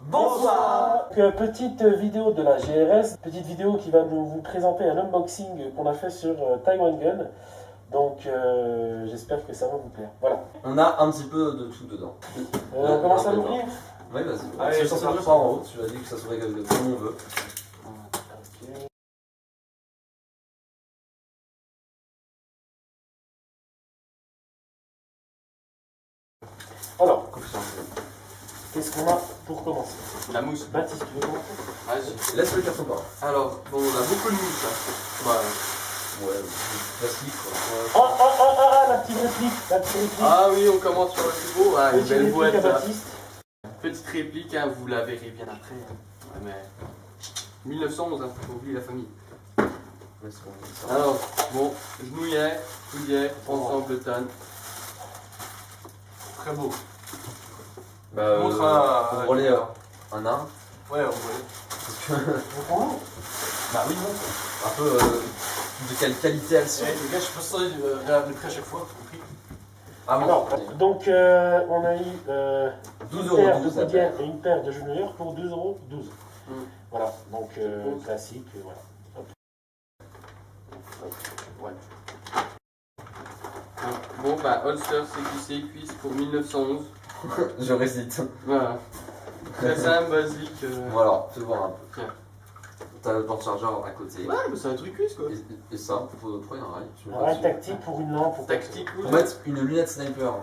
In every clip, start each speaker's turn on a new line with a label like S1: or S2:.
S1: Bonsoir. Petite vidéo de la GRS, petite vidéo qui va vous présenter un unboxing qu'on a fait sur Taiwan Gun. Donc j'espère que ça va vous plaire. Voilà.
S2: On a un petit peu de tout dedans.
S1: On commence à l'ouvrir.
S2: Oui, vas-y.
S3: Allez,
S2: ça sera pas en haut, tu as dit que ça serait comme on veut.
S1: Okay. Alors, qu'est-ce qu'on a pour commencer?
S3: La mousse.
S1: Baptiste, tu veux commencer?
S3: Vas-y.
S2: Laisse le carton par.
S3: Alors, bon, on a beaucoup de mousse là. Voilà.
S2: Ouais, plastique quoi.
S1: Oh, la petite réplique,
S3: Ah oui, on commence sur le plus beau. Ah, une
S1: Petite
S3: belle
S1: réplique
S3: boîte
S1: à
S3: là.
S1: Baptiste.
S3: Petite réplique, hein, vous la verrez bien après. Ouais, mais 1911, hein, faut oublier la famille. Alors, bon, genouillère, poulière, Angleton.
S4: Très beau.
S2: Bah,
S4: Montre à-
S2: on relève un arme.
S4: Ouais, on voit.
S2: Bah oui, bon. Un peu de quelle qualité elles sont.
S4: Les gars, je suis pas sûr de regarder le prix à chaque fois, t'as compris?
S2: Ah
S1: Alors, donc on a eu
S2: 12
S1: une
S2: euros,
S1: paire de
S2: 12
S1: boudières et une paire de genouillères pour 2,12 €.
S3: Mm.
S1: Voilà, donc classique, voilà.
S3: Ouais. Bon, bah, holster CQC cuisse pour 1911.
S2: Je récite.
S3: Voilà. Très simple, basique.
S2: Voilà, fais voir un peu.
S3: Tiens.
S2: T'as le porte-chargeur à côté.
S3: Ouais, mais c'est un truc cuisse quoi.
S2: Et ça, pourquoi il y a un rail? Je sais
S1: Un
S2: pas
S1: rail
S2: si-
S1: tactique pour une lampe.
S3: Tactique ou
S2: Pour mettre une lunette sniper.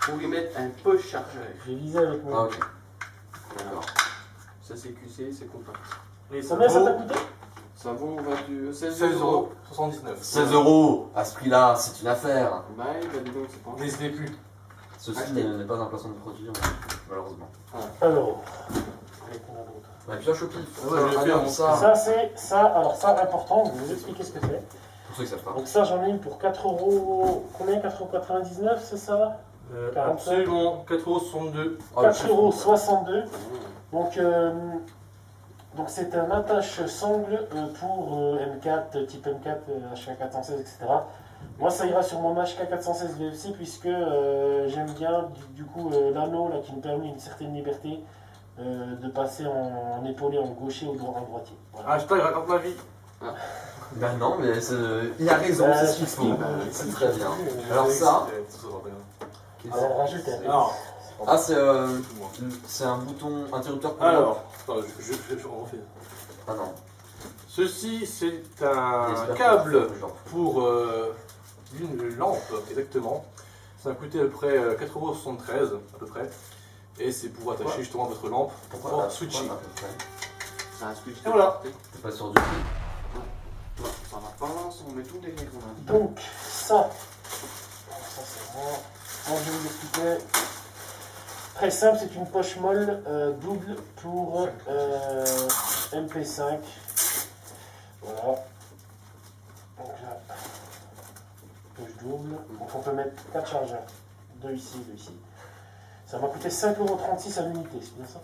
S3: pour y mettre un poche chargeur.
S1: J'ai visé avec
S2: Ah
S1: moi.
S2: ok.
S3: D'accord. Ça c'est QC, c'est compact.
S4: Et ça
S1: Combien ça t'a
S4: vaut
S1: coûté?
S3: Ça vaut 16
S4: 16
S3: euros.
S4: 79.
S2: 16 euros à ce prix-là, c'est une affaire.
S3: Bah, dis donc, c'est pas.
S4: N'hésitez plus.
S2: Ceci n'est pas un placement de produit, malheureusement.
S1: Alors,
S2: Bah, puis là, Shopee.
S4: Ouais, je vais faire
S2: ça.
S1: ça c'est ça. Alors ça important, je vais vous expliquer ce que c'est.
S2: Pour ceux qui savent pas.
S1: Donc ça j'en ai une pour 4 €. Combien? 4,99 €, c'est ça? 45.
S4: Absolument, 4,62 €.
S1: 4,62 €. Donc c'est un attache sangle pour M4, type M4, HK416, etc. Moi ça ira sur mon HK416 VFC puisque j'aime bien du coup l'anneau là qui me permet une certaine liberté de passer en épaulé, en gaucher ou en droitier. Voilà.
S4: Hashtag raconte ma vie.
S2: Bah non, mais il a raison, c'est ce qu'il faut. C'est très bien. Alors ça,
S1: Alors rajoute un.
S4: Alors,
S2: ah c'est un bouton interrupteur pour
S4: alors, attends, je refais.
S2: Ah non.
S4: Ceci, c'est
S2: J'espère
S4: un
S2: que
S4: câble
S2: c'est genre.
S4: pour une lampe, exactement. Ça a coûté à peu près 4,73 € à peu près. Et c'est pour attacher justement votre lampe pour switcher.
S2: Pourquoi
S3: C'est un switch.
S4: Et voilà.
S2: T'es pas sûr du prix?
S3: Ouais, ça va pas, on met tout derrière.
S1: Donc ça c'est bon. Donc, je vais vous expliquer. Très simple, c'est une poche molle double pour MP5. Voilà. Donc là, poche double. Donc on peut mettre 4 chargeurs. 2 ici, 2 ici. Ça m'a coûté 5,36 € à l'unité, c'est bien ça?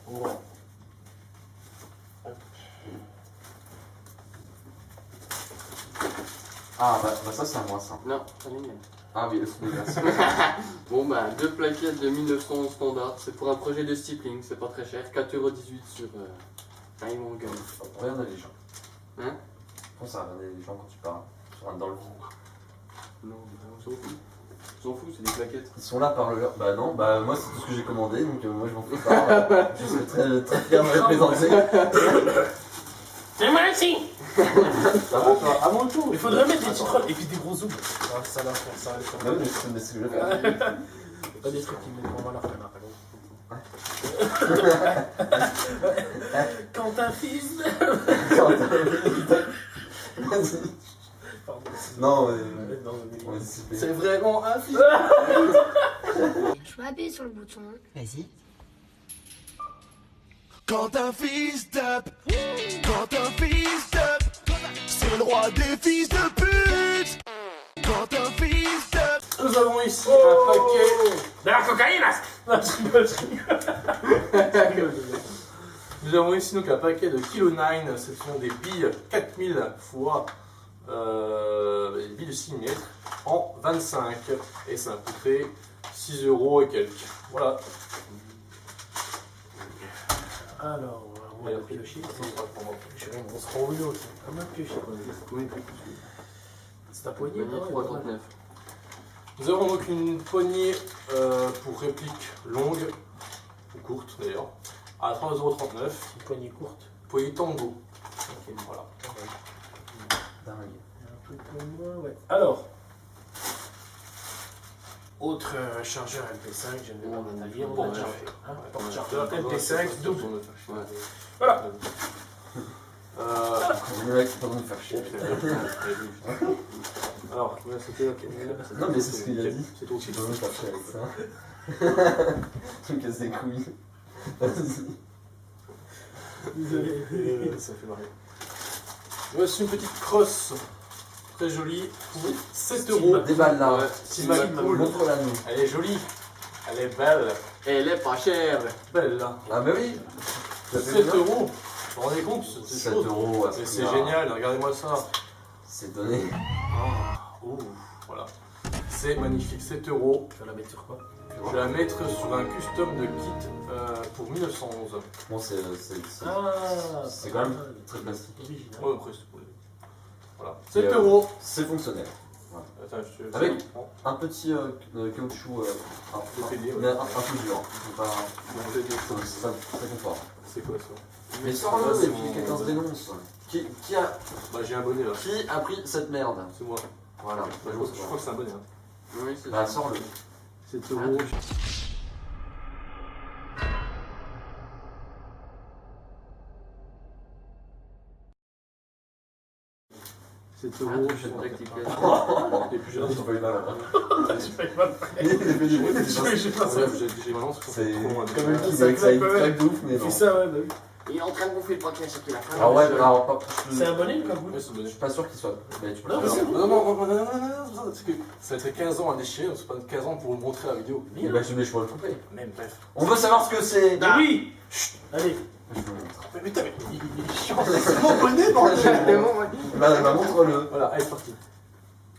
S1: Donc voilà. Hop.
S2: Ah bah ça c'est à moi ça.
S3: Non, pas les miennes.
S2: Ah oui, merci.
S3: Bon, bah, deux plaquettes de 1911 standard. C'est pour un projet de stippling, c'est pas très cher. 4,18 € sur Taiwan Gun.
S2: Regarde les gens.
S3: Hein?
S2: Comment ça regarder les gens quand tu parles? Dans le vide.
S3: Non, on s'en fout. On s'en fout, c'est des plaquettes.
S2: Ils sont là par le. Bah non, bah moi c'est tout ce que j'ai commandé, donc moi je m'en fous pas. Je serais très, très fier de me présenter.
S1: C'est moi aussi.
S2: Ça va toi?
S4: À mon tour.
S1: Il faudrait mettre des titres et puis des gros zooms. Ça va faire ça.
S2: Bah oui, mais c'est ce que je vais faire.
S1: Pas des trucs qui me mettent vraiment la flemme après. Quand un fils.
S2: Vas-y. Non, on va dissiper.
S4: C'est vraiment un film.
S5: Je vais appuyer sur le bouton.
S6: Vas-y.
S7: Quand un fils tape, quand un fils tape, c'est le roi des fils de pute. Quand un fils tape.
S4: Nous avons ici un paquet.
S1: De la cocaïne. Non, je rigole.
S4: Nous avons ici donc un paquet de Kilo 9. Ce sont des billes 4000 fois des billes de 6 mm en 25. Et ça a coûté 6 € et quelques. Voilà.
S1: Alors, on va piocher. Je vais on se rend une autre. Comment piocher? C'est ta poignée,
S3: Poignée
S1: non?
S3: 3,39.
S4: Nous avons donc une poignée pour réplique longue, ou courte d'ailleurs, à 3,39 €.
S1: Une poignée courte.
S4: Poignée tango.
S1: Ok,
S4: Voilà.
S2: Dingue.
S1: un truc pour moi, ouais. Alors, autre chargeur MP5, je ne vais pas m'étaler, on a déjà fait. Hein, porte-chargeur MP5 double.
S3: Ouais.
S1: Voilà.
S2: Le mec, c'est pas bon de faire chier.
S4: Alors, c'était ok.
S2: Non, mais c'est ce qu'il a dit.
S4: C'est tout.
S2: Tu peux me faire chier avec ça. Tu me casses les couilles. Vas-y.
S4: Ça fait marrer. Voici une petite crosse très jolie pour 7 €.
S2: Des balles là.
S3: Ouais.
S4: Team Cool.
S2: Montre-la nous.
S4: Elle est jolie. Elle est belle.
S3: Elle est pas chère.
S4: Belle là.
S2: Ah, bah oui.
S4: 7 €. Vous vous rendez compte? C'est
S2: 7
S4: chaud.
S2: €.
S4: Mais c'est génial, regardez-moi ça.
S2: C'est donné.
S4: Ouh, voilà. C'est magnifique, 7 €.
S1: Tu vas la mettre sur quoi?
S4: Je vais la mettre sur un custom de kit pour 1911.
S2: Bon, c'est
S1: Ah,
S2: quand même très plastique.
S1: original.
S4: Ouais, après c'est pour les... Voilà. 7 €.
S2: C'est fonctionnel.
S4: Attends, je te...
S2: Avec un petit caoutchouc mais un peu dur. C'est pas c'est très confort.
S4: C'est quoi ça?
S2: Mais sors-le et puis quelqu'un se dénonce. Qui
S4: Bah j'ai un bonnet là.
S2: a pris cette merde?
S4: C'est moi.
S2: Voilà.
S4: Bah, je crois que c'est un bonnet. Hein.
S3: Oui, c'est
S2: Bah
S3: ça.
S2: sors-le.
S4: 7 €. C'est
S2: Ah,
S4: euros.
S2: je sais
S3: Rectifier.
S4: Et puis j'ai
S2: J'ai pas eu mal.
S1: Je fais pas
S2: Il a fait du bruit.
S1: j'ai pas ça.
S4: j'ai vraiment
S2: C'est
S1: Comme une
S2: qui
S1: petite
S2: ça
S1: claque,
S2: une
S1: ouais.
S2: claque de ouf, mais non.
S1: Fais ça, ouais, bah oui.
S3: Il est en train de gonfler le paquet, c'est qu'il a faim.
S2: Alors ouais, alors pas.
S1: C'est un bonnet, le cagoule?
S4: Ouais, c'est un bonnet.
S2: Je suis pas sûr qu'il soit. Mais tu peux
S1: Non,
S2: le
S1: mais
S2: faire.
S1: c'est bon.
S4: Non, parce que ça fait 15 ans à déchirer, donc c'est pas 15 ans pour vous montrer la vidéo.
S2: Eh ben, je vais le couper.
S4: Même bref.
S2: On veut savoir ce que c'est.
S1: Ah oui. Chut. Allez.
S2: Je vous montre.
S4: Mais putain, mais il est chiant, c'est mon bonnet, bordel.
S2: Bah montre-le.
S4: Voilà, allez, c'est parti.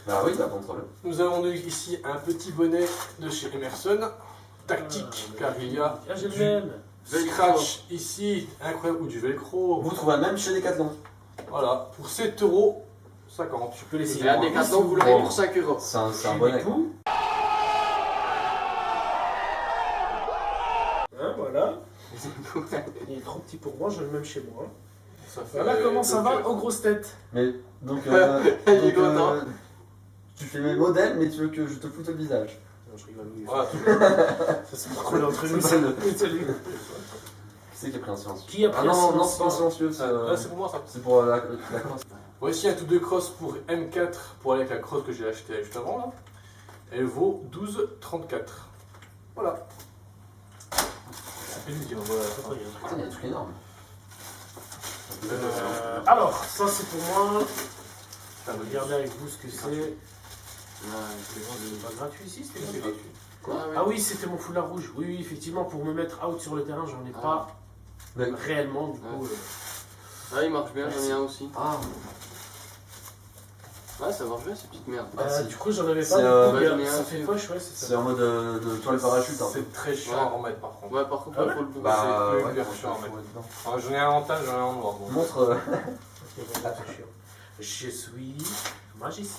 S2: Bah oui, bah montre-le.
S4: Nous avons donc ici un petit bonnet de chez Emerson, tactique, car il y a
S1: Ah, j'ai le
S4: du
S1: même.
S4: scratch ici, incroyable, ou du velcro.
S2: Vous trouvez même chez Decathlon.
S4: Voilà, pour 7,50 €.
S1: Tu peux laisser.
S3: Et à Decathlon, vous l'aurez pour 5 €.
S2: C'est un bonnet.
S1: Hein, voilà. Il est trop petit pour moi, j'ai le même chez moi.
S4: Ça fait
S1: Voilà comment ça va aux grosses têtes.
S2: Mais donc,
S3: Il est content.
S2: tu fais mes modèles, mais tu veux que je te foute au visage.
S1: Non, je rigole, oui.
S4: Voilà,
S1: Ça se coller entre nous.
S2: C'est le-
S1: Salut.
S2: Qui c'est qui a pris un silencieux?
S1: Qui a pris
S2: Ah
S1: un
S2: non, non,
S1: silencieux?
S2: c'est pas un silencieux, c'est
S4: là c'est pour moi ça.
S2: c'est pour la crosse.
S4: Voici un tout de crosse pour M4 pour aller avec la crosse que j'ai acheté juste avant là. Elle vaut 12,34 €. Voilà. C'est pénible, voilà.
S2: Putain, il y a des trucs énormes.
S1: Alors, ça c'est pour moi.
S4: C'est un bonnet.
S1: Regardez avec vous ce que c'est.
S3: Ouais,
S1: C'est pas gratuit ici, c'était
S4: C'est
S1: gratuit.
S4: gratuit.
S1: Ah oui, c'était mon foulard rouge. Oui, oui, effectivement, pour me mettre out sur le terrain, j'en ai pas
S2: Mais-
S1: réellement, du coup.
S3: Ah, il marche bien, j'en ai un aussi.
S2: Ah,
S3: Ouais, ça marche bien, ces petites merdes.
S1: Du coup, j'en avais
S2: C'est,
S1: pas. Du coup,
S3: j'en ai
S1: ça
S3: un
S1: fait
S3: aussi.
S1: poche, ouais, c'est
S2: c'est
S1: ça.
S2: en mode de toile parachute. Hein.
S4: C'est très chiant à remettre par contre.
S3: Ouais, par contre,
S1: Ah
S3: il
S1: ouais
S3: faut le bout.
S2: Bah,
S4: c'est
S2: ouais,
S4: hyper
S2: faut
S4: chiant à
S2: faut
S4: mettre.
S2: être dedans.
S4: Alors, j'en ai un en teint, j'en ai un en noir. bon.
S2: Montre.
S1: Ok, bon, c'est chiant. Je suis magicien.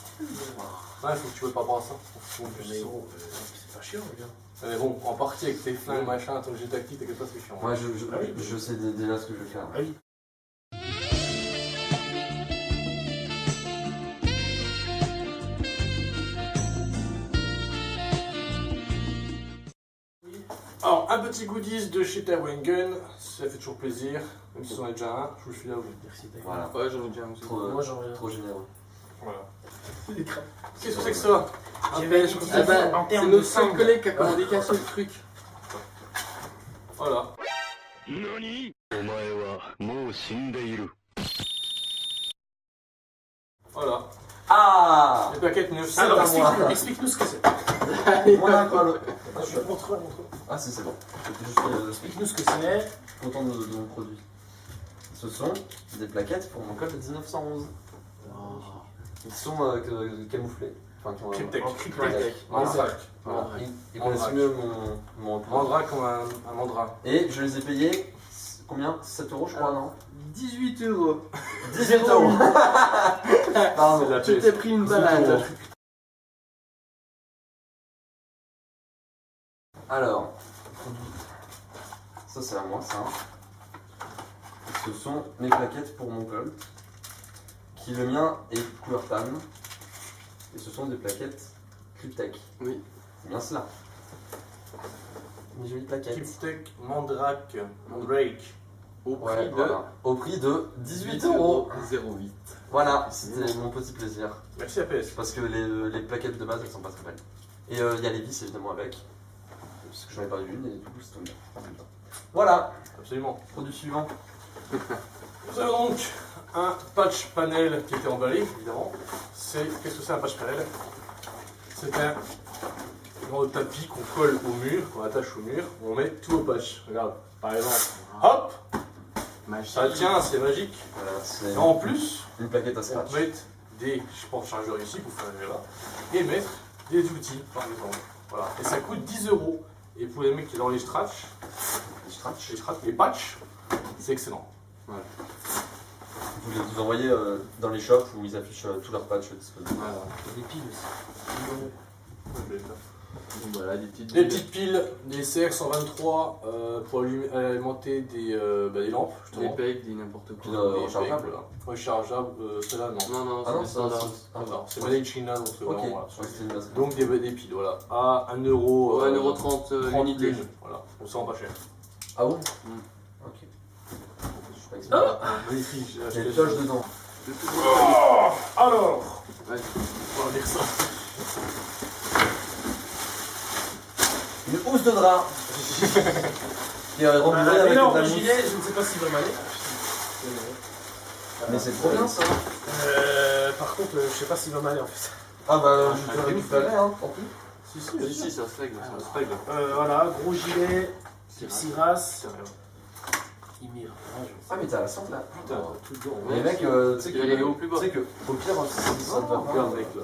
S4: Ouais, faut que tu veux pas voir ça. Faut que
S1: Mais
S4: je-
S1: gros, c'est pas chiant, regarde.
S4: Mais bon, en partie avec tes flingues, machin, ton jet tactique, t'inquiète pas, c'est chiant.
S2: Moi,
S1: Ah oui.
S2: je sais déjà ce que je vais faire.
S1: Ah oui.
S4: Alors, un petit goodies de chez Tawengen, ça fait toujours plaisir. Même si on a déjà un, je vous le file à vous.
S1: Merci, t'as
S2: Voilà.
S3: Ouais, j'en ai déjà un aussi.
S1: Moi, j'en ai
S2: Trop généreux.
S4: Voilà.
S1: Des crânes.
S4: Qu'est-ce que c'est que ça Un
S1: J'avais
S4: pêche,
S1: une
S4: comme
S1: petite
S4: ça.
S3: Ah bah,
S1: En
S3: c'est
S1: termes
S3: notre
S1: de
S3: seul
S1: sang.
S3: collègue qui a commandé qu'un seul truc.
S4: Voilà.
S7: 何お前はもう死んでいる
S4: Voilà.
S2: Ah
S4: Les paquets 900
S1: Alors,
S4: à moi.
S1: explique-nous ce que c'est.
S2: Mon alcool.
S1: Montre-le.
S2: Ah si, c'est bon. J'étais juste
S1: Explique-nous ce que c'est.
S2: content de mon produit. Ce sont des plaquettes pour mon code de 1911. Ils sont camouflés. Enfin, qui ont
S4: Cryptech.
S1: Cryptech.
S4: Mandrake.
S2: Voilà.
S3: Mandrake.
S2: Ils connaissent
S4: Mandrake.
S2: mieux mon produit.
S4: Mandrake comme un mandra.
S2: Et je les ai payés combien? 7 euros, je crois, non?
S3: 18 euros.
S2: 18 euros. Pardon.
S4: la
S3: Tu t'es pris une balade.
S2: Alors, ça c'est à moi, ça. Ce sont mes plaquettes pour mon Colt. Qui le mien est couleur tan. Et ce sont des plaquettes Cryptek.
S3: Oui.
S2: C'est bien cela. Mes jolies plaquettes.
S4: Cryptek Mandrake.
S3: Au prix
S2: Ouais,
S3: de
S2: voilà. Au prix de 18 euros.
S3: 08.
S2: Voilà, c'était mon petit plaisir.
S4: Merci APS.
S2: Parce que les plaquettes de base elles sont pas très belles. Et il y a les vis évidemment avec. Parce que j'en ai pas eu une et du coup c'est tombé. Voilà,
S4: Absolument.
S2: produit suivant.
S4: Nous avons donc un patch panel qui était emballé, évidemment. Qu'est-ce que c'est un patch panel? C'est un genre de tapis qu'on colle au mur, qu'on attache au mur, où on met tous nos patchs. Regarde, par exemple, hop, ça tient, c'est magique.
S2: Voilà, c'est
S4: Et en plus,
S2: une plaquette à
S4: on
S2: scratch.
S4: peut mettre des chargeurs ici pour faire là, et mettre des outils, par exemple. Voilà. Et ça coûte 10 euros. Et pour les mecs qui ont dans les scratch, les patchs, c'est excellent.
S2: Vous les vous envoyez dans les shops où ils affichent tous leurs patchs disponibles.
S3: Voilà.
S1: Des piles aussi.
S3: Donc voilà, des petites
S4: Des petites piles, des CR123 pour alimenter des lampes,
S3: Des
S4: justement.
S3: pegs, des n'importe
S2: Puis,
S3: quoi.
S4: Des
S2: rechargeables.
S4: pegs, voilà. Rechargeables, ceux-là non.
S3: Non, non,
S2: Ah non,
S3: c'est standard.
S2: Ah,
S4: Non, c'est Made in China, donc c'est
S2: ok,
S4: vraiment. Voilà.
S2: je crois que c'était une base.
S4: Donc des piles, voilà. À 1 euro.
S3: 1,30 €,
S4: 30
S3: l'unité.
S4: l'une. Voilà, on sent pas cher.
S2: Ah bon? Ok. Je crois que c'est bien.
S4: Magnifique, j'ai
S2: Il y a
S4: acheté
S2: des cloches dedans.
S4: Alors,
S3: Ouais.
S4: on va dire ça.
S2: Une housse de drap. Qui est rembourrée avec de la mousse.
S1: gilet, je ne sais pas s'il va m'aller.
S2: Mais c'est trop bien ça.
S1: Par contre, je sais pas s'il va m'aller en fait.
S2: Ah bah je te récupérer hein, tant pis.
S4: Si, si,
S3: Si, si, ça se règle. Ça se
S4: règle.
S1: Voilà, gros gilet, type Siras,
S4: C'est rien.
S1: Ymir.
S2: Ah mais t'as la sangle là.
S4: Putain, tout dedans.
S2: Les mecs, tu sais
S3: Il y a les au plus bas.
S2: que au pire si ça te va
S4: Regarde,
S2: pas.
S4: mec, là.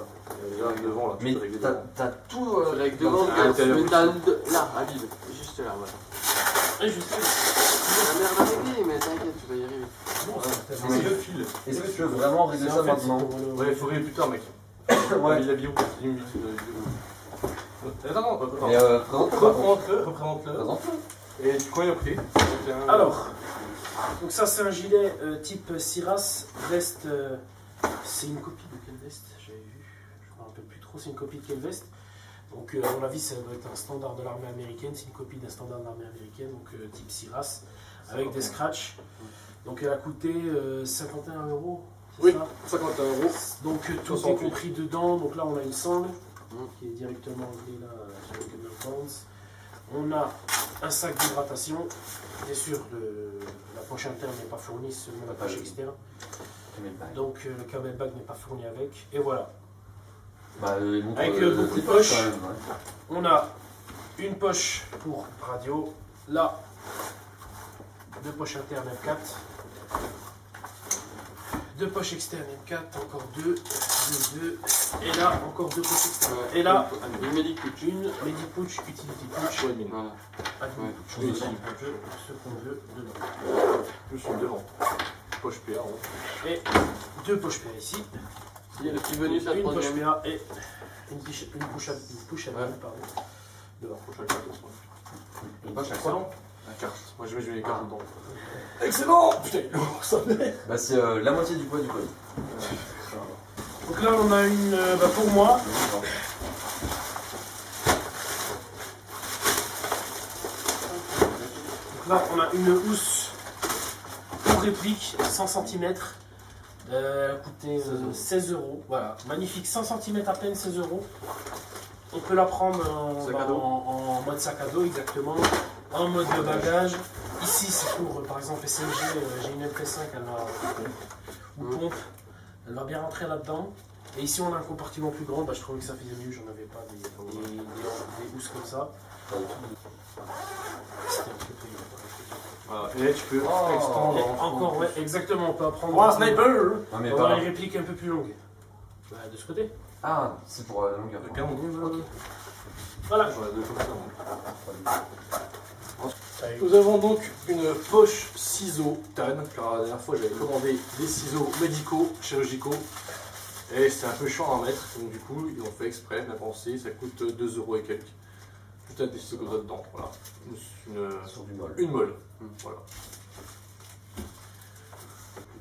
S4: Il y a les règles devant, là.
S2: Mais
S4: Tout règle
S2: t'as
S4: devant.
S2: tout.
S3: Tu règles
S2: dans
S3: devant,
S2: le-
S4: Ah, t'as le
S3: mais
S4: bout.
S3: t'as là, à vide. Juste là, voilà.
S1: Et je sais.
S3: La merde à régler, mais t'inquiète, tu vas y arriver.
S4: C'est le fil.
S2: Est-ce que tu veux vraiment régler ça maintenant?
S4: Ouais, il faut régler plus tard, mec.
S2: Ouais.
S4: Il a bio, continue vite. Attends, non, attends.
S2: Mais présente-le.
S4: Représente-le.
S2: Présente-le.
S4: Et du coup, il a pris.
S1: Alors, donc ça c'est un gilet type Siras, veste, c'est une copie de quelle veste? J'avais vu, je ne me rappelle plus trop, c'est une copie de quelle veste? Donc à mon avis ça doit être un standard de l'armée américaine, c'est une copie d'un standard de l'armée américaine, donc type Siras, avec des scratchs. Donc elle a coûté 51 €.
S4: Oui,
S1: Ça
S4: 51 euros.
S1: donc tout est
S4: 68.
S1: compris dedans, donc là on a une sangle qui est directement liée là sur le Camel Pants. On a un sac d'hydratation, bien sûr la poche interne n'est pas fournie, seulement la poche externe, donc le Camel Bag n'est pas fourni avec, et voilà.
S2: Bah, ils montrent,
S1: Avec beaucoup de
S2: les
S1: poches.
S2: quand même, ouais.
S1: On a une poche pour radio, là, deux poches internes M4, deux poches externes M4, encore deux, et là encore deux poches externes. Et là,
S3: une Medipouch.
S1: une Medipouch, Utility Pouch,
S4: Ouais, mine.
S3: Voilà.
S1: Admin
S3: Ouais.
S1: Pouch,
S4: Oui,
S1: ce qu'on veut dedans.
S4: Plus sur le devant. Poche PA.
S1: Et deux poches PA ici,
S3: Il y a le petit bonus à
S1: une poche
S3: troisième.
S1: PA et une push admin,
S3: Ouais.
S1: pardon.
S4: Devant, poche à carte.
S2: Une poche à
S4: Quoi,
S2: ça.
S4: non La carte. Moi, je mets les cartes dedans. Excellent. Putain, il est lourd, ça met.
S2: Bah, c'est la moitié du poids du colis.
S1: Donc là on a une, pour moi, donc là on a une housse pour réplique 100 cm. Elle a coûté 16 €. Voilà, magnifique, 100 cm à peine, 16 €. On peut la prendre
S3: Sac à dos.
S1: en mode sac à dos, exactement. En mode de bagage. Ici, c'est pour, par exemple, SMG, j'ai une MP5, elle va, ou pompe, elle va bien rentrer là-dedans. Et ici, on a un compartiment plus grand. Bah, je trouvais que ça faisait mieux, j'en avais pas des housses comme ça. C'était un truc
S4: Voilà. Et là, tu peux
S2: Oh.
S4: extendre.
S1: Et encore, ouais, exactement, on peut apprendre.
S4: Oh, un sniper.
S2: Ah, mais
S1: On
S2: pas.
S1: a les répliques un peu plus longues. Bah, de ce côté.
S2: Ah, c'est pour la longueur.
S4: Le canon.
S1: Voilà.
S4: J'en ai deux comme ça. moi. Nous avons donc une poche ciseaux Tan, car la dernière fois j'avais commandé des ciseaux médicaux, chirurgicaux, et c'est un peu chiant à en mettre, donc du coup ils ont fait exprès, bien pensé, ça coûte 2 € et quelques. Juste un des ciseaux comme ça dedans, voilà.
S2: Sur du molle.
S4: Une molle, voilà.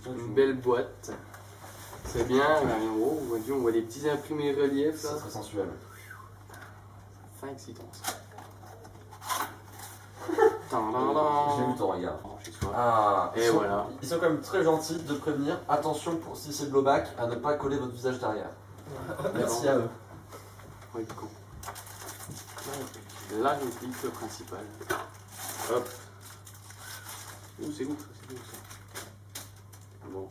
S3: Une belle boîte. C'est bien, on voit des petits imprimés reliefs là.
S2: C'est très sensuel.
S3: Fin excitant ça.
S2: J'ai vu ton regard. Ah,
S3: Et voilà.
S2: Ils sont quand même très gentils de prévenir. Attention, pour si c'est blowback, à ne pas coller votre visage derrière. Merci à eux.
S3: Oui, con. La réplique principale. Hop. Ouh, c'est ouf, c'est ouf ça. Bon.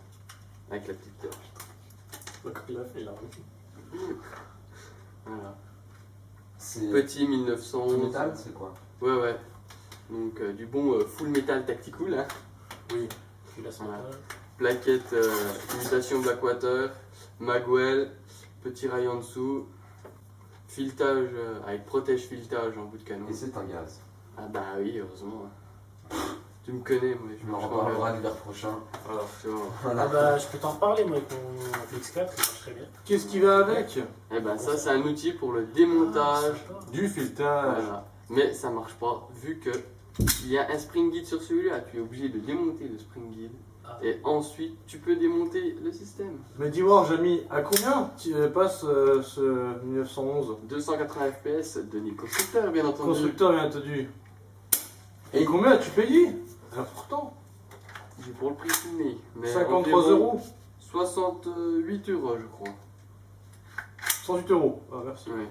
S3: Avec la petite torche.
S4: Donc il a fait là.
S3: Voilà.
S2: C'est
S3: Petit 1911.
S2: tout métal, c'est quoi?
S3: Ouais, ouais. Donc du bon full metal tactical. Hein.
S4: Oui.
S3: Voilà. Plaquette imitation Blackwater, Magwell, petit rail en dessous, filetage avec protège filetage en bout de canon.
S2: Et c'est un gaz.
S3: Ah bah oui, heureusement. Tu me connais, moi.
S2: Je m'en reparlerai l'hiver prochain.
S3: Alors, tu vois.
S1: Ah bah, je peux t'en parler, moi, avec mon X4, ça marche très bien.
S4: Qu'est-ce qui va avec?
S3: Eh ben ça, c'est un outil pour le démontage.
S4: Du filetage.
S3: Voilà. Mais ça marche pas, vu que il y a un spring guide sur celui-là. Tu es obligé de démonter le spring guide. Et ensuite, tu peux démonter le système.
S4: Mais dis-moi, Jamy, à combien tu passes ce 1911?
S3: 280 FPS, Denis Constructeur, bien entendu.
S4: Constructeur, bien entendu. Et combien as-tu payé? C'est important.
S3: J'ai pour le prix fini. Mais
S4: 53
S3: environ
S4: €.
S3: 68 €, je crois.
S4: 108 €. Ah, merci.
S3: Oui.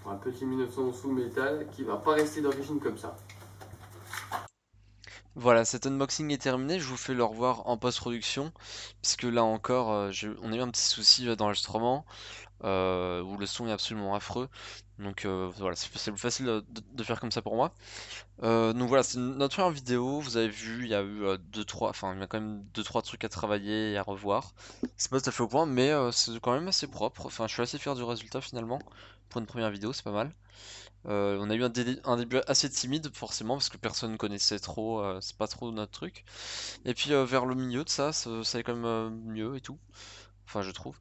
S3: Pour un petit 1900 sous métal qui va pas rester d'origine comme ça.
S6: Voilà, cet unboxing est terminé, je vous fais le revoir en post-production, puisque là encore, on a eu un petit souci d'enregistrement, où le son est absolument affreux, donc voilà, c'est plus facile de faire comme ça pour moi. Donc voilà, c'est notre première vidéo, vous avez vu, il y a eu il y a quand même 2-3 trucs à travailler et à revoir. C'est pas tout à fait au point, mais c'est quand même assez propre, enfin je suis assez fier du résultat finalement, pour une première vidéo, c'est pas mal. On a eu un début assez timide forcément parce que personne connaissait trop, c'est pas trop notre truc. Et puis vers le milieu de ça allait quand même mieux et tout. Enfin je trouve.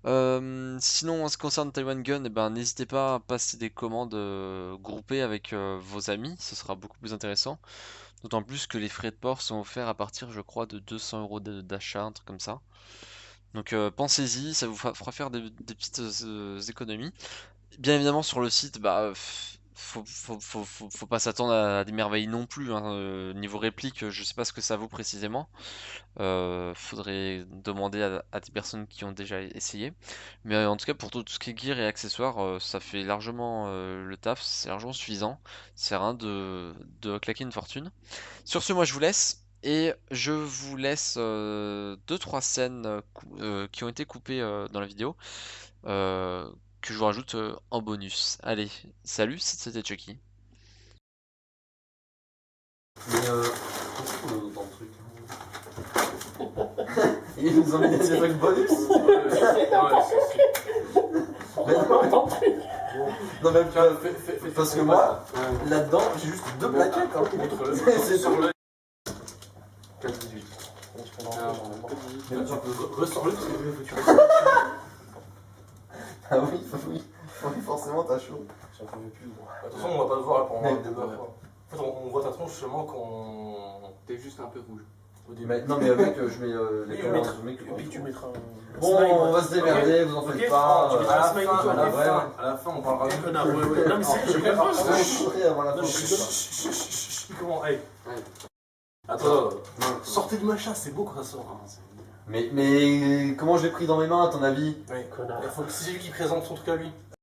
S6: Sinon en ce qui concerne Taiwan Gun, eh ben, n'hésitez pas à passer des commandes groupées avec vos amis, ce sera beaucoup plus intéressant. D'autant plus que les frais de port sont offerts à partir je crois de 200 € d'achat, un truc comme ça. Donc pensez-y, ça vous fera faire des petites économies. Bien évidemment sur le site, bah faut pas s'attendre à des merveilles non plus, hein. Niveau réplique, je sais pas ce que ça vaut précisément. Faudrait demander à des personnes qui ont déjà essayé. Mais en tout cas pour tout ce qui est gear et accessoires, ça fait largement le taf, c'est largement suffisant. C'est rien de claquer une fortune. Sur ce, moi je vous laisse. Et je vous laisse 2-3 scènes qui ont été coupées dans la vidéo. Que je vous rajoute en bonus. Allez, salut, c'était Chucky.
S2: Mais pourquoi on a autant de trucs? Ils nous ont mis des trucs bonus. Non mais parce que moi, là-dedans, j'ai juste 2 plaquettes. C'est sur le 4-18. Mais là tu peux ressort-le parce que tu vas. Ah oui, oui, forcément t'as chaud. J'en pouvais plus.
S4: De toute façon, on va pas te voir là pendant le débat. En fait, on voit ta tronche seulement quand
S3: T'es juste un peu rouge.
S2: Mais, non mais mec, je mets les caméras zoomées.
S1: Et puis tu mettras
S2: Bon, on va se démerder, vous en faites pas.
S4: À la fin, on parlera de
S1: connard, ouais. Non mais c'est je vais pas.
S2: Avant la fin.
S4: Comment? Hey. Attends, sortez du machin, c'est beau quand ça sort.
S2: Mais comment je l'ai pris dans mes mains à ton avis?
S4: Oui, connard. Il faut que c'est lui qui présente son truc à lui.